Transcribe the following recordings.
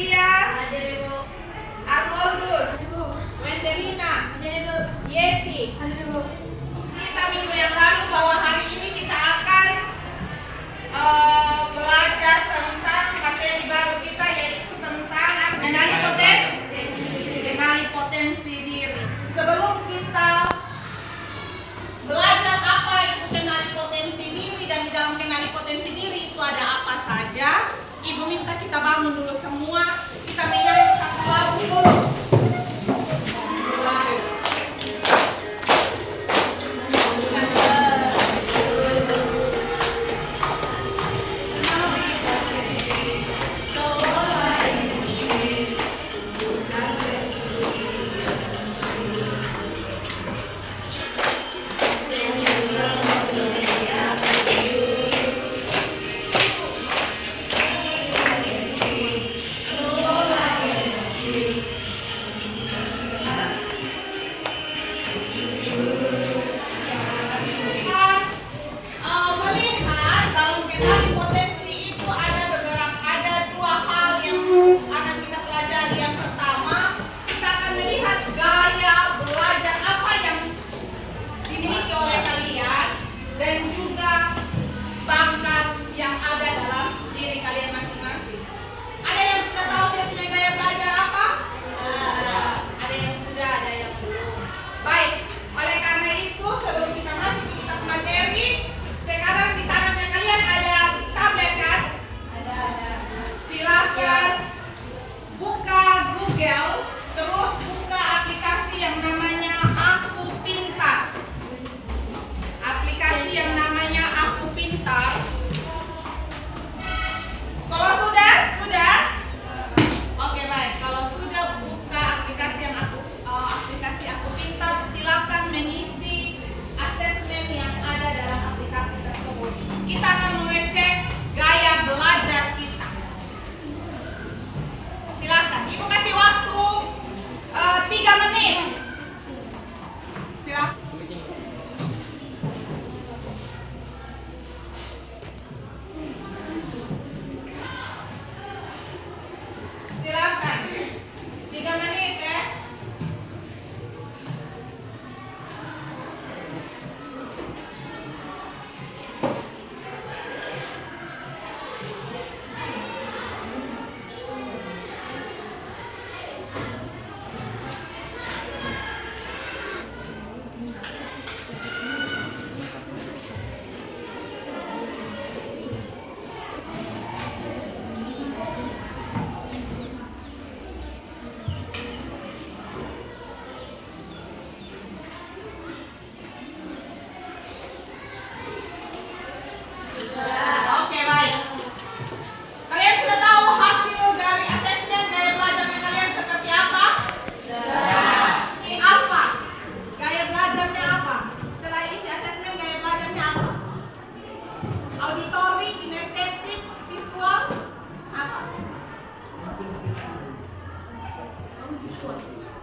Aprilia, Arnoldus, Wendelina, Yeti. Kita minggu yang lalu bahwa hari ini kita akan belajar tentang materi baru kita, yaitu tentang kenali potensi diri. Sebelum kita belajar apa itu kenali potensi diri dan di dalam kenali potensi diri itu ada apa saja, Ibu minta kita bangun dulu semua, kita menyanyi satu lagu dulu.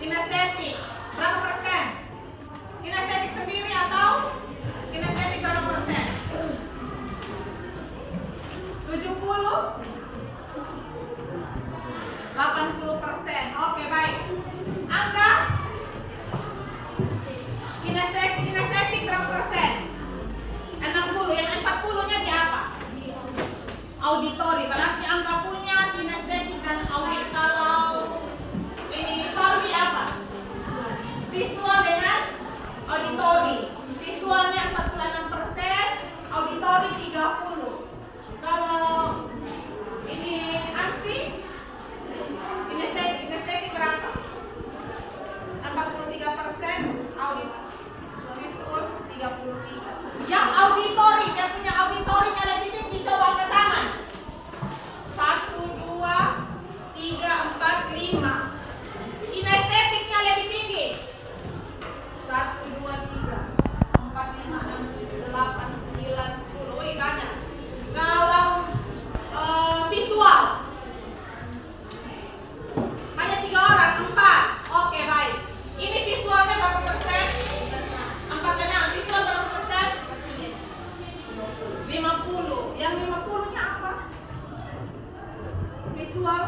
Kinestetik berapa persen? Kinestetik sendiri atau kinestetik berapa persen? 70? 80%. Oke, baik. Angka kinestetik berapa persen? 60. Yang 40-nya di apa? Auditori. Berarti angka punya kinestetik dan audit. Kalau ini Fardi apa? Visual dengan auditori. Visualnya 46%, auditori 30. Kalau ini Ansi, kinestetik berapa? 43%, audit visual 33. Yang auditori, dia punya auditorinya lebih tinggi, coba angkat tangan. 1, 2, 3, 4, 5. Kinestetiknya lebih tinggi. 1, 2, 3, 4, 5, 6, 7, 8, 9, 10. Wih, banyak. Kalau visual hanya 3 orang, 4. Oke, baik. Ini visualnya berapa persen? 4-nya. Visual berapa persen? 50. Yang 50-nya apa? Visual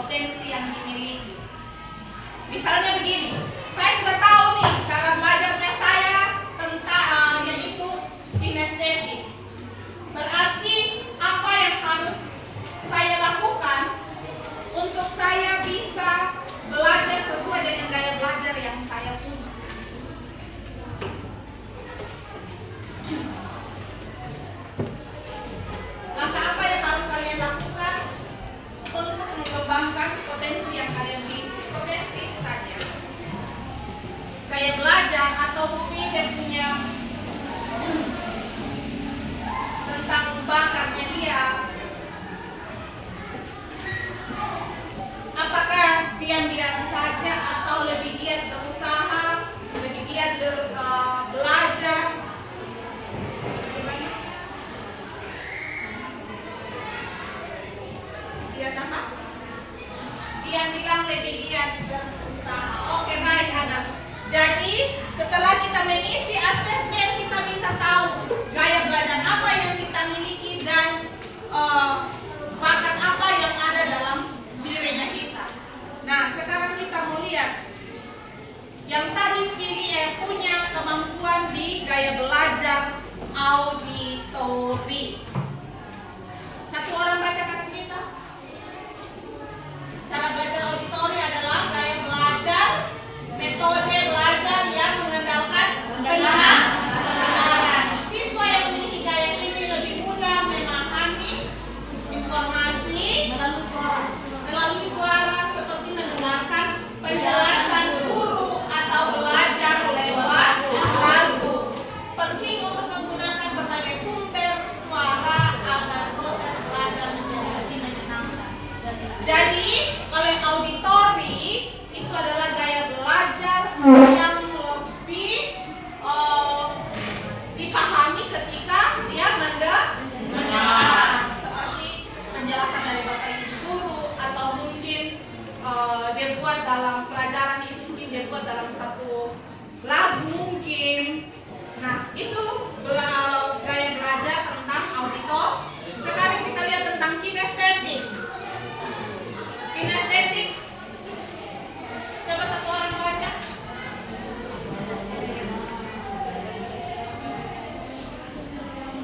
potensi yang dimiliki. Misalnya begini, saya sudah tahu nih cara belajarnya saya tentang yaitu kinestetik. Berarti apa yang harus saya lakukan untuk saya bisa belajar sesuai dengan gaya belajar yang saya punya. Langkah apa yang harus kalian lakukan untuk mengembangkan potensi yang kalian miliki? Potensi itu tadi ya, gaya belajar atau mungkin dia punya tentang bakatnya dia. Apakah diam-diam saja atau lebih giat berusaha, lebih giat belajar? Bagaimana? Giat apa? Dia bilang lebih giat berusaha. Oke, baik, Adam. Jadi setelah kita mengisi asesmen, kita bisa tahu gaya belajar apa yang kita miliki dan bakat apa yang ada dalam dirinya kita. Nah, sekarang kita mau lihat yang tadi punya kemampuan di gaya belajar auditori. Satu orang baca kasih kita. Cara belajar auditori adalah gaya belajar, metode belajar yang mengandalkan pendengaran. Siswa yang memiliki gaya ini lebih mudah memahami informasi melalui suara seperti mendengarkan penjelasan guru atau belajar lewat lagu. Penting untuk menggunakan berbagai sumber suara agar proses belajar menjadi lebih menyenangkan. Jadi, kalau yang auditori itu adalah gaya belajar yang lebih dipahami ketika dia mendengar, seperti penjelasan dari bapak ibu guru atau mungkin dia buat dalam pelajaran itu, mungkin dia buat dalam satu lagu mungkin. Nah, itu gaya belajar tentang auditor. Sekarang kita lihat tentang kinestetik. Kinestetik, coba satu orang baca.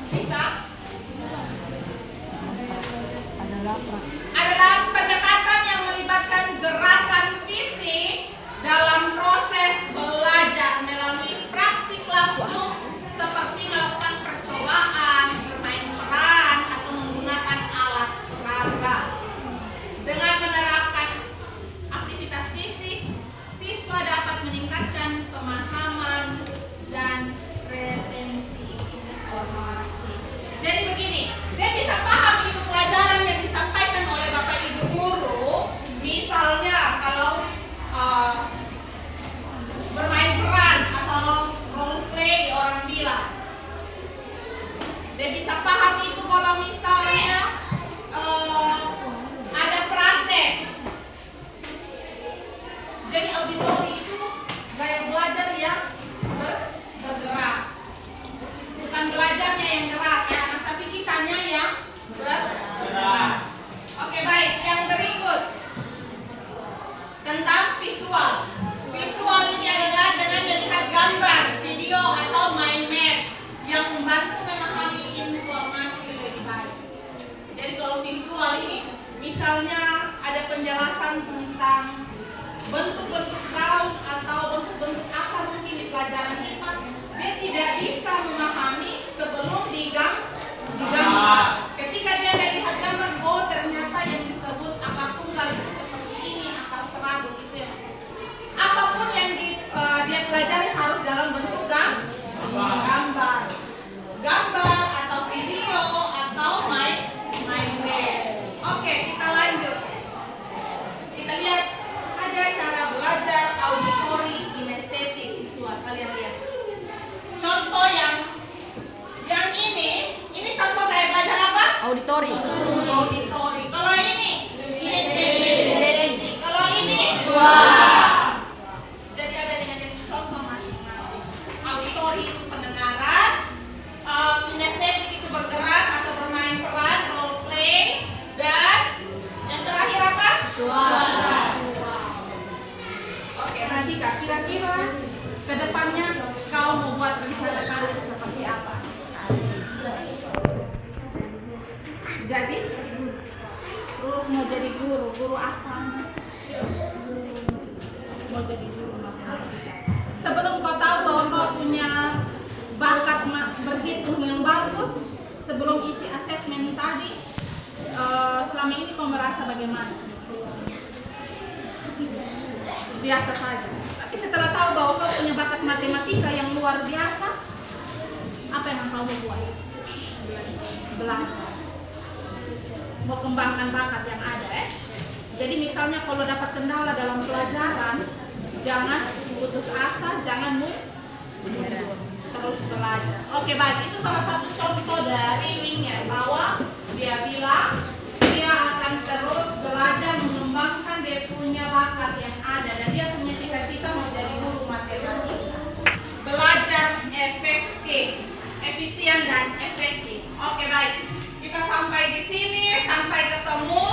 Bisa? Adalah pendekatan yang melibatkan gerakan fisik dalam proses belajar melalui praktik langsung seperti melakukan percobaan, bermain peran, atau menggunakan alat peraga. Dengan menerapkan aktivitas fisik, siswa dapat meningkatkan pemahaman dan retensi informasi. Jadi begini, dia bisa paham itu pelajaran yang disampaikan oleh bapak ibu guru. Misalnya kalau bermain peran atau role play orang bilang, dia bisa paham itu kalau misalnya ada praktek. Jadi auditori itu gaya belajar yang bergerak, bukan belajarnya yang gerak ya, tapi kitanya yang bergerak. Oke, baik, yang berikut tentang visual. Visual ini adalah dengan melihat gambar, video atau mind map yang membantu memahami informasi lebih baik. Jadi kalau visual ini, misalnya ada penjelasan tentang bentuk-bentuk daun atau bentuk-bentuk apa mungkin di pelajaran IPA, dia tidak bisa memahami sebelum digambar. Ketika dia melihat gambar, oh ternyata yang disebut akar tunggal itu seperti ini, akar serabut itu yang apapun yang dia pelajari harus dalam bentuk gambar atau video atau mind map. Oke, kita lanjut. Kita lihat ada cara belajar auditori, kinestetik, visual. Kalian lihat contoh yang ini contoh gaya belajar apa? Auditori. terus mau jadi guru. Guru apa? Mau jadi guru matematika. Sebelum kau tahu bahwa kau punya bakat berhitung yang bagus, sebelum isi asesmen tadi, selama ini kau merasa bagaimana? Biasa saja. Tapi setelah tahu bahwa kau punya bakat matematika yang luar biasa, apa yang kau mau buat? Belajar. Mau kembangkan bakat yang ada. Jadi misalnya kalau dapat kendala dalam pelajaran, jangan putus asa, jangan terus belajar. Oke, baik. Itu salah satu contoh dari Winger bahwa dia bilang dia akan terus belajar mengembangkan dia punya bakat yang ada dan dia punya cita-cita mau jadi guru matematika. Belajar efektif, efisien dan efektif. Oke, baik. Kita sampai di sini, sampai ketemu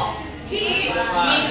di minggu